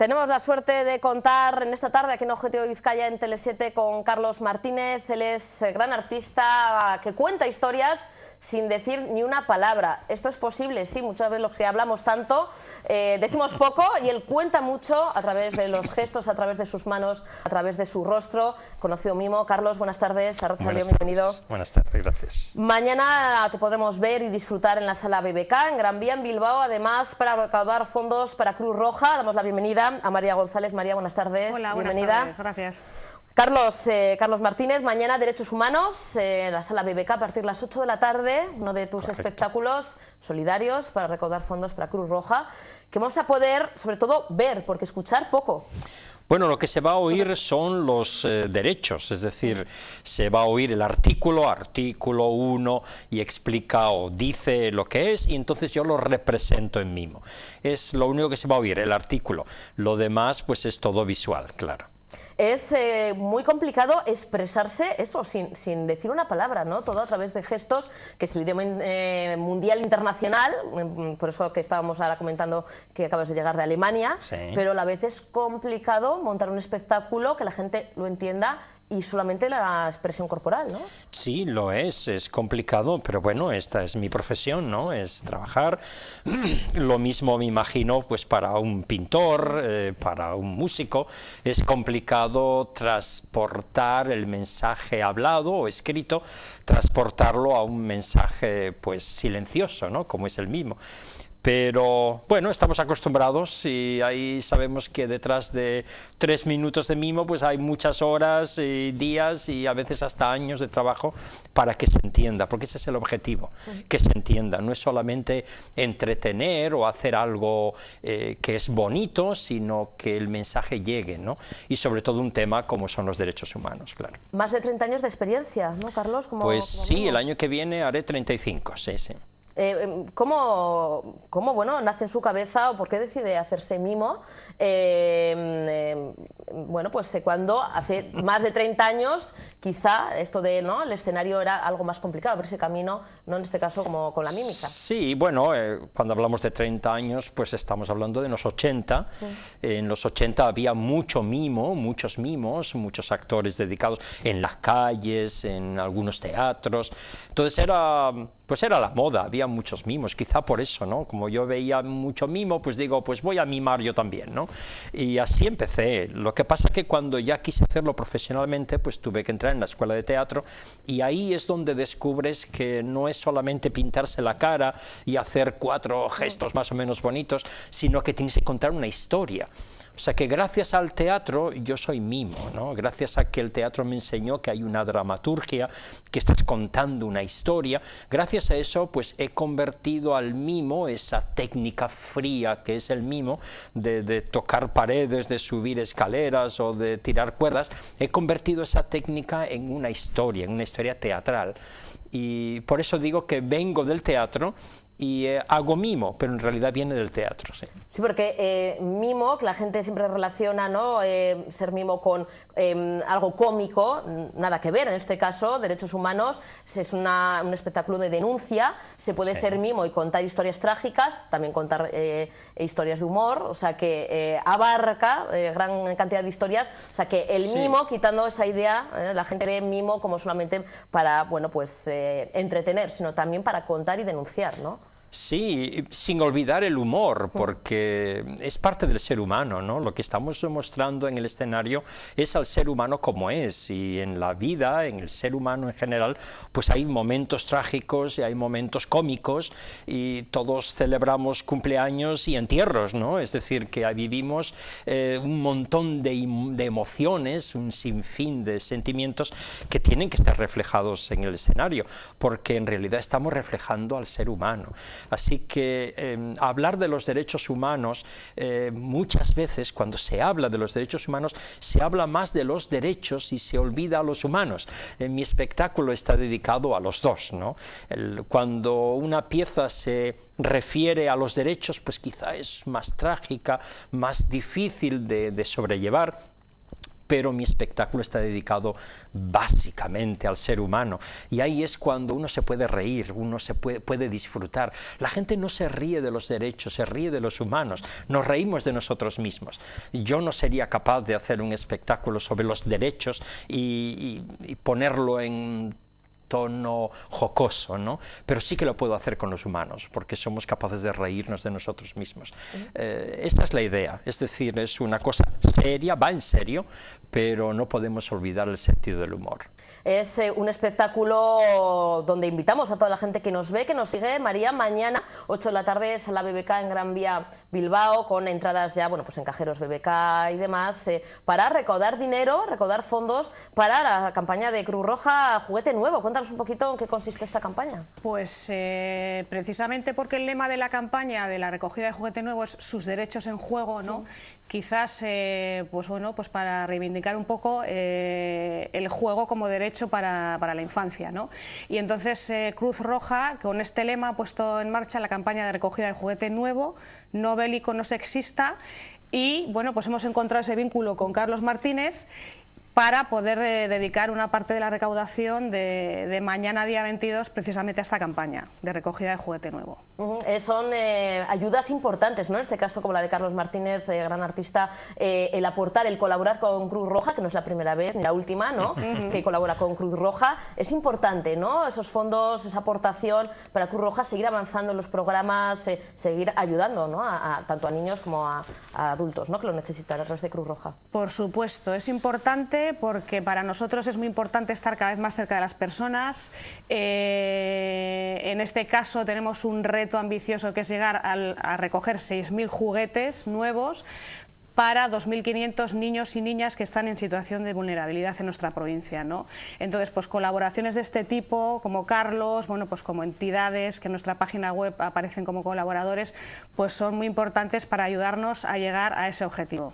Tenemos la suerte de contar en esta tarde aquí en Objetivo Vizcaya en Tele7 con Carlos Martínez. Él es gran artista que cuenta historias sin decir ni una palabra. Esto es posible, sí, muchas veces los que hablamos tanto decimos poco y él cuenta mucho a través de los gestos, a través de sus manos, a través de su rostro. Conocido mimo. Carlos, buenas tardes. Arratsaldeon, bienvenido. Buenas tardes, gracias. Mañana te podremos ver y disfrutar en la Sala BBK en Gran Vía, en Bilbao, además para recaudar fondos para Cruz Roja. Damos la bienvenida a María González. María, buenas tardes. Hola, bienvenida. Buenas tardes, gracias. Carlos Martínez, mañana Derechos Humanos, en la Sala BBK a partir de las 8 de la tarde, uno de tus espectáculos solidarios para recaudar fondos para Cruz Roja, que vamos a poder, sobre todo, ver, porque escuchar poco. Bueno, lo que se va a oír son los derechos, es decir, se va a oír el artículo 1, y explica o dice lo que es, y entonces yo lo represento en mimo. Es lo único que se va a oír, el artículo. Lo demás, pues es todo visual, claro. Es muy complicado expresarse eso sin decir una palabra, ¿no? Todo a través de gestos, que es el idioma mundial internacional, por eso que estábamos ahora comentando que acabas de llegar de Alemania, sí. Pero a la vez es complicado montar un espectáculo que la gente lo entienda y solamente la expresión corporal, ¿no? Sí, lo es complicado, pero bueno, esta es mi profesión, ¿no? Es trabajar. Lo mismo me imagino pues para un pintor, para un músico, es complicado transportar el mensaje hablado o escrito, transportarlo a un mensaje pues silencioso, ¿no? Como es el mismo. Pero bueno, estamos acostumbrados y ahí sabemos que detrás de 3 minutos de mimo pues hay muchas horas y días y a veces hasta años de trabajo para que se entienda, porque ese es el objetivo, que se entienda. No es solamente entretener o hacer algo que es bonito, sino que el mensaje llegue, ¿no? Y sobre todo un tema como son los derechos humanos, claro. Más de 30 años de experiencia, ¿no, Carlos? Pues sí, el año que viene haré 35, sí. ¿Cómo bueno, nace en su cabeza o por qué decide hacerse mimo? Bueno, pues cuando hace más de 30 años quizá esto de, ¿no?, el escenario era algo más complicado, pero ese camino, no en este caso como con la mímica. Sí, bueno, cuando hablamos de 30 años, pues estamos hablando de los 80. Sí. En los 80 había mucho mimo, muchos mimos, muchos actores dedicados en las calles, en algunos teatros. Entonces era la moda, había muchos mimos, quizá por eso, ¿no? Como yo veía mucho mimo, pues digo, pues voy a mimar yo también, ¿no? Y así empecé. Lo que pasa que cuando ya quise hacerlo profesionalmente, pues tuve que entrar en la escuela de teatro y ahí es donde descubres que no es solamente pintarse la cara y hacer 4 gestos más o menos bonitos, sino que tienes que contar una historia. O sea que gracias al teatro yo soy mimo, ¿no? Gracias a que el teatro me enseñó que hay una dramaturgia, que estás contando una historia, gracias a eso pues he convertido al mimo, esa técnica fría que es el mimo, de tocar paredes, de subir escaleras o de tirar cuerdas, he convertido esa técnica en una historia teatral. Y por eso digo que vengo del teatro y hago mimo, pero en realidad viene del teatro. Sí, sí, porque mimo, que la gente siempre relaciona, ¿no?, ser mimo con algo cómico, nada que ver. En este caso, Derechos Humanos es un espectáculo de denuncia, se puede ser mimo y contar historias trágicas, también contar historias de humor, o sea que abarca gran cantidad de historias, o sea que el mimo, quitando esa idea, la gente ve mimo como solamente para, bueno, pues entretener, sino también para contar y denunciar, ¿no? Sí, sin olvidar el humor, porque es parte del ser humano, ¿no? Lo que estamos demostrando en el escenario es al ser humano como es, y en la vida, en el ser humano en general, pues hay momentos trágicos y hay momentos cómicos, y todos celebramos cumpleaños y entierros, ¿no? Es decir, que vivimos un montón de emociones, un sinfín de sentimientos que tienen que estar reflejados en el escenario, porque en realidad estamos reflejando al ser humano. Así que hablar de los derechos humanos, muchas veces cuando se habla de los derechos humanos, se habla más de los derechos y se olvida a los humanos. Mi espectáculo está dedicado a los dos, ¿no? Cuando una pieza se refiere a los derechos, pues quizá es más trágica, más difícil de sobrellevar. pero mi espectáculo está dedicado básicamente al ser humano. Y ahí es cuando uno se puede reír, uno se puede disfrutar. La gente no se ríe de los derechos, se ríe de los humanos. Nos reímos de nosotros mismos. Yo no sería capaz de hacer un espectáculo sobre los derechos y ponerlo en tono jocoso, ¿no? Pero sí que lo puedo hacer con los humanos, porque somos capaces de reírnos de nosotros mismos. Esta es la idea, es decir, es una cosa seria, va en serio, pero no podemos olvidar el sentido del humor. Es un espectáculo donde invitamos a toda la gente que nos ve, que nos sigue. María, mañana 8 de la tarde es la BBK en Gran Vía, Bilbao, con entradas ya, bueno, pues en cajeros BBK y demás, para recaudar dinero, recaudar fondos para la campaña de Cruz Roja Juguete Nuevo. Cuéntanos un poquito en qué consiste esta campaña. Pues precisamente porque el lema de la campaña de la recogida de Juguete Nuevo es sus derechos en juego, ¿no? Quizás, pues bueno, pues para reivindicar un poco el juego como derecho para la infancia, ¿no? Y entonces Cruz Roja, con este lema, ha puesto en marcha la campaña de recogida de Juguete Nuevo, no bélico, no sexista, y bueno, pues hemos encontrado ese vínculo con Carlos Martínez para poder dedicar una parte de la recaudación de mañana día 22 precisamente a esta campaña de recogida de Juguete Nuevo. Son ayudas importantes, ¿no? En este caso, como la de Carlos Martínez, gran artista, el aportar, el colaborar con Cruz Roja, que no es la primera vez ni la última, ¿no? Que colabora con Cruz Roja. Es importante, ¿no? Esos fondos, esa aportación para Cruz Roja, seguir avanzando en los programas, seguir ayudando, ¿no? Tanto a niños como a adultos, ¿no? Que lo necesitan a través de Cruz Roja. Por supuesto, es importante porque para nosotros es muy importante estar cada vez más cerca de las personas. En este caso tenemos un reto ambicioso que es llegar a recoger 6.000 juguetes nuevos para 2.500 niños y niñas que están en situación de vulnerabilidad en nuestra provincia, ¿no? Entonces, pues colaboraciones de este tipo, como Carlos, bueno, pues como entidades que en nuestra página web aparecen como colaboradores, pues son muy importantes para ayudarnos a llegar a ese objetivo.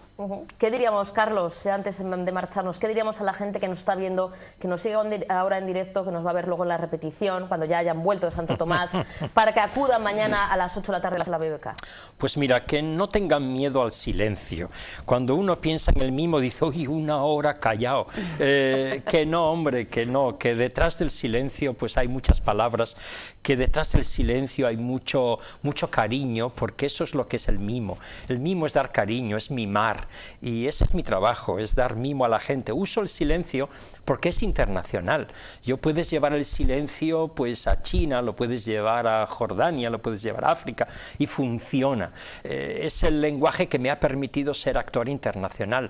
¿Qué diríamos, Carlos, antes de marcharnos, qué diríamos a la gente que nos está viendo, que nos sigue ahora en directo, que nos va a ver luego en la repetición, cuando ya hayan vuelto de Santo Tomás, para que acudan mañana a las 8 de la tarde a la BBK? Pues mira, que no tengan miedo al silencio. Cuando uno piensa en el mimo, dice, uy, una hora callado. Que no, hombre, que no, que detrás del silencio pues hay muchas palabras, que detrás del silencio hay mucho cariño, porque eso es lo que es el mimo. El mimo es dar cariño, es mimar, y ese es mi trabajo, es dar mimo a la gente. Uso el silencio porque es internacional. Puedes llevar el silencio pues a China, lo puedes llevar a Jordania, lo puedes llevar a África, y funciona. Es el lenguaje que me ha permitido ser actor internacional,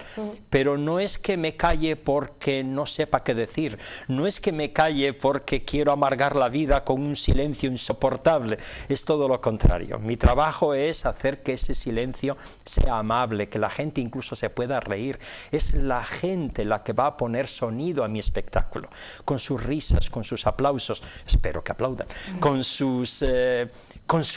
pero no es que me calle porque no sepa qué decir, no es que me calle porque quiero amargar la vida con un silencio insoportable, es todo lo contrario. Mi trabajo es hacer que ese silencio sea amable, que la gente incluso se pueda reír. Es la gente la que va a poner sonido a mi espectáculo, con sus risas, con sus aplausos, espero que aplaudan, con su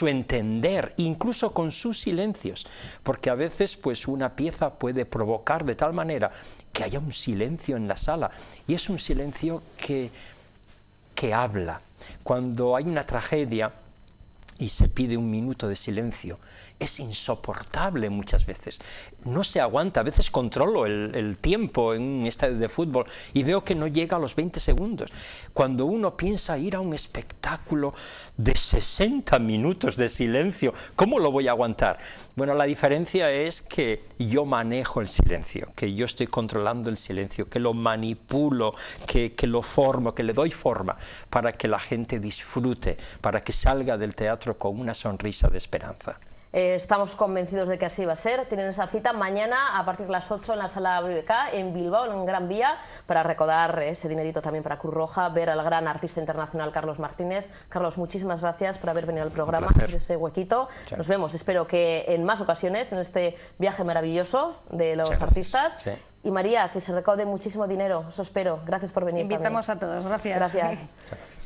entender, incluso con sus silencios, porque a veces pues una pieza puede provocar de tal manera que haya un silencio en la sala, y es un silencio que habla. Cuando hay una tragedia y se pide un minuto de silencio, es insoportable muchas veces, no se aguanta. A veces controlo el tiempo en un estadio de fútbol y veo que no llega a los 20 segundos. Cuando uno piensa ir a un espectáculo de 60 minutos de silencio, ¿cómo lo voy a aguantar? Bueno, la diferencia es que yo manejo el silencio, que yo estoy controlando el silencio, que lo manipulo, que lo formo, que le doy forma para que la gente disfrute, para que salga del teatro con una sonrisa de esperanza. Estamos convencidos de que así va a ser. Tienen esa cita mañana a partir de las 8 en la sala BBK en Bilbao, en Gran Vía, para recaudar ese dinerito también para Cruz Roja, ver al gran artista internacional Carlos Martínez. Carlos, muchísimas gracias por haber venido al programa, de ese huequito. Sí. Nos vemos, espero que en más ocasiones, en este viaje maravilloso de los artistas. Sí. Y María, que se recaude muchísimo dinero, eso espero. Gracias por venir. Invitamos también a todos, gracias. Gracias.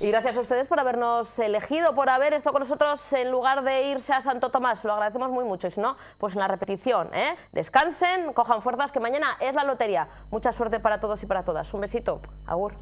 Y gracias a ustedes por habernos elegido, por haber estado con nosotros en lugar de irse a Santo Tomás. Lo agradecemos muy mucho. Y si no, pues en la repetición, ¿eh? Descansen, cojan fuerzas, que mañana es la lotería. Mucha suerte para todos y para todas. Un besito. Agur.